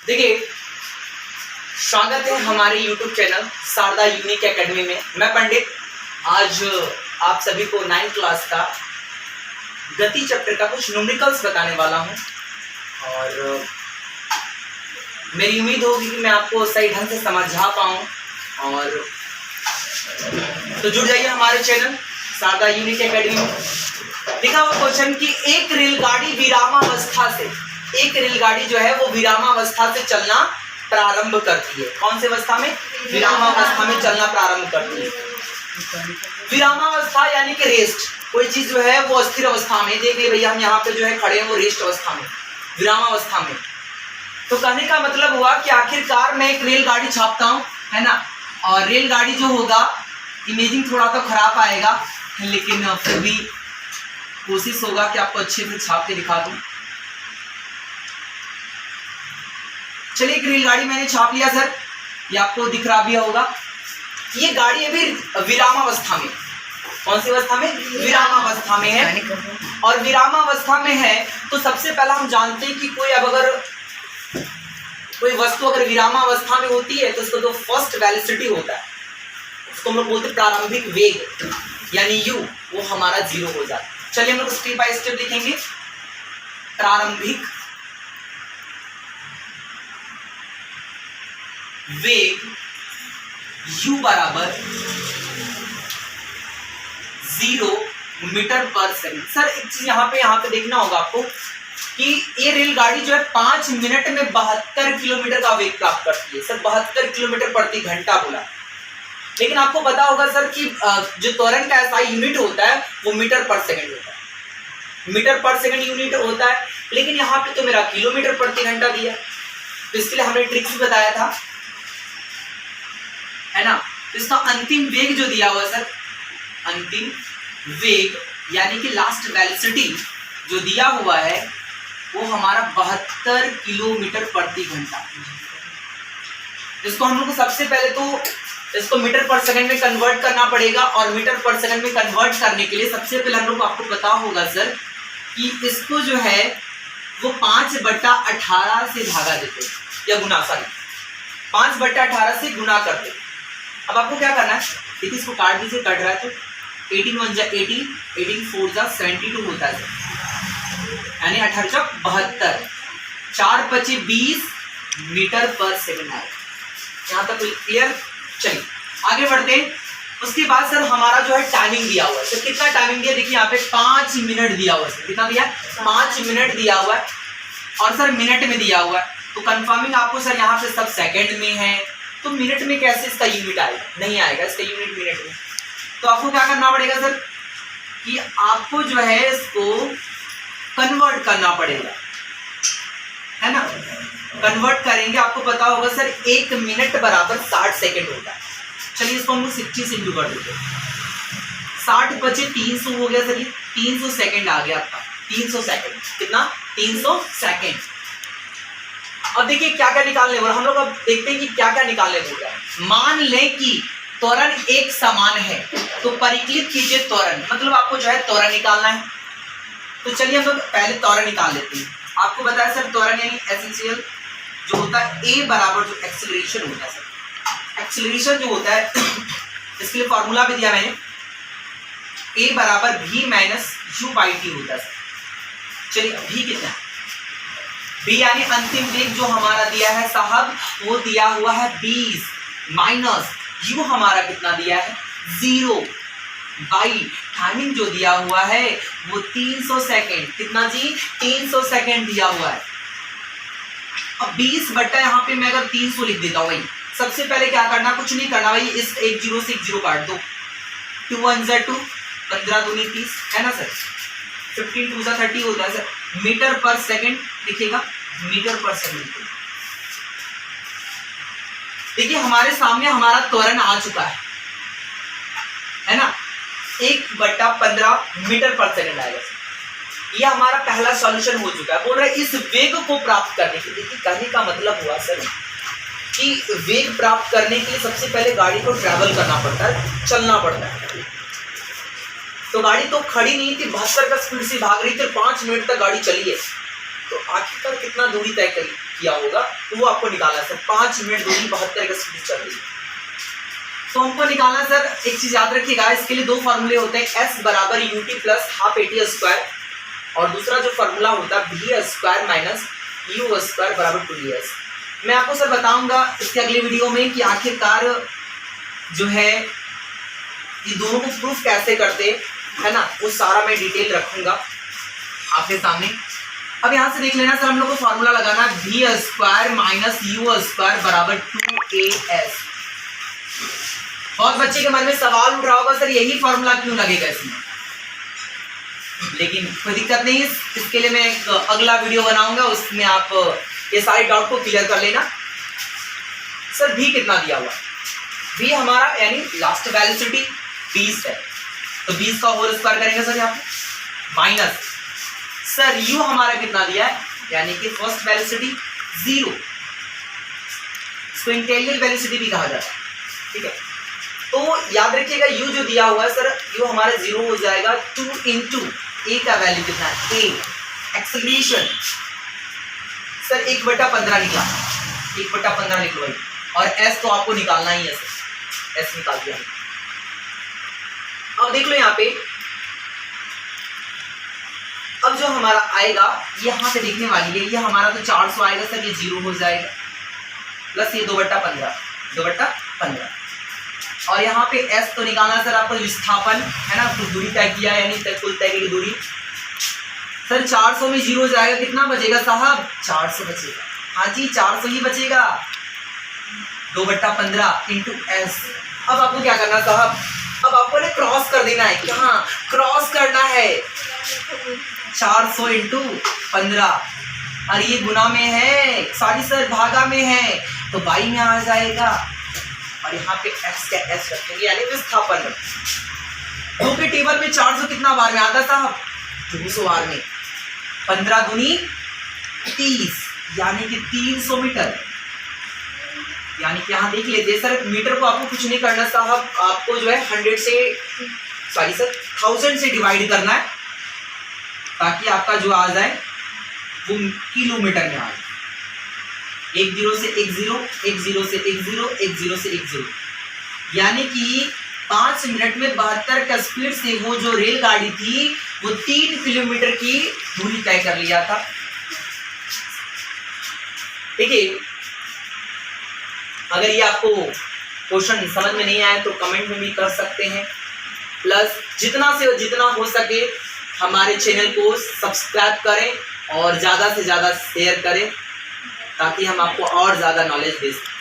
देखिए, स्वागत है हमारे YouTube channel Sharda unique academy में। मैं पंडित आज आप सभी को 9th क्लास का गति चैप्टर का कुछ न्यूमेरिकल्स बताने वाला हूं और मेरी उम्मीद होगी कि मैं आपको सही ढंग से समझा पाऊं। और तो जुड़ जाइए हमारे चैनल शारदा यूनिक एकेडमी में। लिखा हुआ क्वेश्चन कि एक रेलगाड़ी विरामावस्था से, एक रेलगाड़ी जो है वो विरामावस्था से चलना प्रारंभ करती है। कौन सी अवस्था में? विरामावस्था में चलना प्रारंभ करती है। विरामावस्था यानी कि रेस्ट। कोई चीज जो है वो अस्थिर अवस्था में, देख ले भैया हम यहाँ पे जो है खड़े हैं वो रेस्ट अवस्था में, विरामावस्था में। तो कहने का मतलब हुआ कि आखिरकार मैं एक रेलगाड़ी छापता हूँ, है ना, और रेलगाड़ी जो होगा इमेजिंग थोड़ा तो खराब आएगा, लेकिन फिर भी कोशिश होगा कि आपको अच्छे से छाप के दिखा दूं। चलिए, एक रेलगाड़ी मैंने छाप लिया सर, ये आपको दिख रहा भी होगा। ये गाड़ी अभी विरामावस्था में, कौन सी अवस्था में? विरामावस्था में है। और विरामावस्था में है तो सबसे पहला हम जानते हैं कि कोई वस्तु अगर विरामावस्था में होती है तो उसका जो फर्स्ट वेलोसिटी होता है उसको हम लोग बोलते हैं प्रारंभिक वेग, यानी u, वो हमारा 0 हो जाता है। चलिए हम लोग स्टेप बाय स्टेप देखेंगे। प्रारंभिक वेग u बराबर 0 मीटर पर सेकंड। सर एक चीज यहाँ पे देखना होगा आपको कि ये रेलगाड़ी जो है 5 मिनट में 72 किलोमीटर का वेग प्राप्त करती है। सर 72 किलोमीटर प्रति घंटा बोला, लेकिन आपको पता होगा सर कि जो त्वरण का ऐसा यूनिट होता है वो मीटर पर सेकंड होता है। मीटर पर सेकंड यूनिट होता है, लेकिन यहाँ पे तो मेरा किलोमीटर प्रति घंटा दिया, तो इसके लिए हमने ट्रिक्स भी बताया था, है ना। तो इसका अंतिम वेग जो दिया हुआ है सर, अंतिम वेग यानी कि लास्ट वेलोसिटी जो दिया हुआ है वो हमारा 72 किलोमीटर प्रति घंटा। इसको हम लोग को सबसे पहले तो इसको मीटर पर सेकंड में कन्वर्ट करना पड़ेगा, और मीटर पर सेकंड में कन्वर्ट करने के लिए सबसे पहले हम लोग को आपको पता होगा सर कि इसको जो है वो 5/18 से भागा देते या गुना, सॉरी 5/18 से गुना करते। अब आपको क्या करना है, देखिए इसको काट दीजिए, कट रहा है तो 18 1 जा 18, 18 4 जा 72 होता है, यानी 18 चौक 72, 4 5 20 मीटर पर सेकंड आएगा। यहाँ तक क्लियर? चलिए आगे बढ़ते हैं। उसके बाद सर हमारा जो है टाइमिंग दिया हुआ है। सर कितना टाइमिंग दिया? देखिए यहाँ पे 5 मिनट दिया हुआ है। कितना दिया? 5 मिनट दिया हुआ है, और सर मिनट में दिया हुआ है। तो कंफर्मिंग आपको सर यहाँ पे सब सेकंड में है, तो मिनट में कैसे इसका यूनिट आएगा? नहीं आएगा इसका यूनिट मिनट में। तो आपको क्या करना पड़ेगा सर कि आपको जो है इसको कन्वर्ट करना पड़ेगा, है ना। कन्वर्ट करेंगे, आपको पता होगा सर 1 मिनट बराबर 60 सेकंड होता है। चलिए इसको हम लोग 60 से इंटू कर देते हैं। 60 बचे 300 हो गया सर, ये 300 सेकंड आ गया आपका। 300 सेकंड कितना? 300 सेकंड। अब देखिए क्या क्या निकालने वाला हम लोग, अब देखते हैं कि क्या क्या निकालने बोल रहा है। मान लें कि त्वरण एक समान है तो परिकलित कीजिए त्वरण, मतलब आपको जो है त्वरण निकालना है। तो चलिए हम लोग पहले त्वरण निकाल लेते हैं। आपको बताया सर त्वरण यानी एसेंशियल जो होता है ए बराबर जो एक्सेलरेशन होता है सर, एक्सेलरेशन जो होता है इसके लिए फॉर्मूला भी दिया मैंने, ए बराबर v minus u by T होता है सर। चलिए v कितना है? v यानी अंतिम वेग जो हमारा दिया है साहब वो दिया हुआ है 20, माइनस u हमारा कितना दिया है 0, बाई टाइमिंग जो दिया हुआ है वो 300 सेकेंड। कितना जी? 300 सेकेंड दिया हुआ है। अब 20 बट्टा यहाँ पे मैं अगर 300 लिख देता हूँ भाई, सबसे पहले क्या करना? कुछ नहीं करना भाई, इस एक 0 से एक 0 काट दो। 2 1 जा 2, 15 दूनी 30, है ना सर। 15 2 जा 30 होता है सर। मीटर पर सेकंड लिखिएगा, मीटर पर सेकंड। देखिए हमारे सामने हमारा त्वरण आ चुका है ना, 1/15 मीटर पर सेकंड आएगा। ये हमारा पहला सॉल्यूशन हो चुका है। बोल रहे इस वेग को प्राप्त करने के लिए, देखिए कहने का मतलब हुआ सर कि वेग प्राप्त करने के लिए सबसे पहले गाड़ी को ट्रैवल करना पड़ता है, चलना पड़ता है। तो गाड़ी तो खड़ी नहीं थी, 72 का स्पीड से भाग रही थी, 5 मिनट तक गाड़ी चली है, तो आखिरकार कितना दूरी तय करी? किया होगा तो वो आपको निकालना है सर। 5 मिनट दूरी 72 का स्पीड चल रही है तो हमको निकालना सर। एक चीज याद रखिएगा, इसके लिए 2 फॉर्मूले होते हैं, S बराबर UT plus half AT square, और दूसरा जो फॉर्मूला होता है V square minus U square बराबर 2ES। मैं आपको सर बताऊंगा इसके अगले वीडियो में कि आखिरकार जो है ये दोनों को प्रूफ कैसे करते है ना, वो सारा मैं डिटेल रखूंगा आपके सामने। अब यहाँ से देख लेना सर, हम लोग को फॉर्मूला लगाना है V square minus U square बराबर 2AS। बहुत बच्चे के मन में सवाल उठ रहा होगा सर यही फॉर्मूला क्यों लगेगा इसमें, लेकिन कोई दिक्कत नहीं है, इसके लिए मैं एक अगला वीडियो बनाऊंगा, उसमें आप ये सारे डाउट को क्लियर कर लेना। सर V कितना दिया हुआ, V हमारा यानी लास्ट वेलोसिटी 20 है तो 20 का होल स्क्वायर करेंगे सर यहाँ पे, माइनस सर U हमारा कितना दिया है यानी कि फर्स्ट वेलोसिटी 0, इसको इंटेरियर वेलोसिटी भी कहा जाता है, ठीक है। तो याद रखिएगा U जो दिया हुआ है सर, U हमारा 0 हो जाएगा 2 इंटू A का वैल्यू कितना है A, एक्सेलरेशन सर 1/15 निकला, 1/15 लिख लो भाई, और S तो आपको निकालना ही है सर, S निकाल दिया। अब देख लो यहाँ पे, अब जो हमारा आएगा ये यहाँ पे देखने वाली है, ये हमारा तो 400 आएगा सर, ये 0 हो जाएगा, प्लस ये 2/15 और यहाँ पे S तो निकालना सर आपको विस्थापन है ना, कुछ दूरी तय किया है यानी कुल तय की दूरी सर 400 में 0 हो जाएगा, कितना बचेगा साहब 400 बचेगा, हाँ जी 400 ही बचेगा, 2/15 इंटू S। अब आपको क्या करना साहब, अब आपको ने क्रॉस कर देना है, क्या क्रॉस करना है 400 इंटू 15, अरे ये गुना में है, सॉरी सर भागा में है तो बाई में आ जाएगा, और यहाँ पे x का s रखेंगे यानी विस्थापन। 2 के टेबल में 400 कितना बार में आता साहब 200 बार में, 15 दूनी 30 यानी कि 300 मीटर, यानी कि यहाँ देख लेते हैं सर, मीटर को आपको कुछ नहीं करना साहब, आपको जो है 1000 से डिवाइड करना है ताकि आपका जो आ जाए वो किलोमीटर में आ जाए। 1 0 से 1 0, 1 0 से 1 0, 1 0 से 1 0, यानी कि 5 मिनट में 72 का स्पीड से वो जो रेलगाड़ी थी वो 3 किलोमीटर की दूरी तय कर लिया था। देखिए अगर ये आपको क्वेश्चन समझ में नहीं आया तो कमेंट में भी कर सकते हैं, प्लस जितना से जितना हो सके हमारे चैनल को सब्सक्राइब करें और ज़्यादा से ज़्यादा शेयर करें ताकि हम आपको और ज़्यादा नॉलेज दे सकें।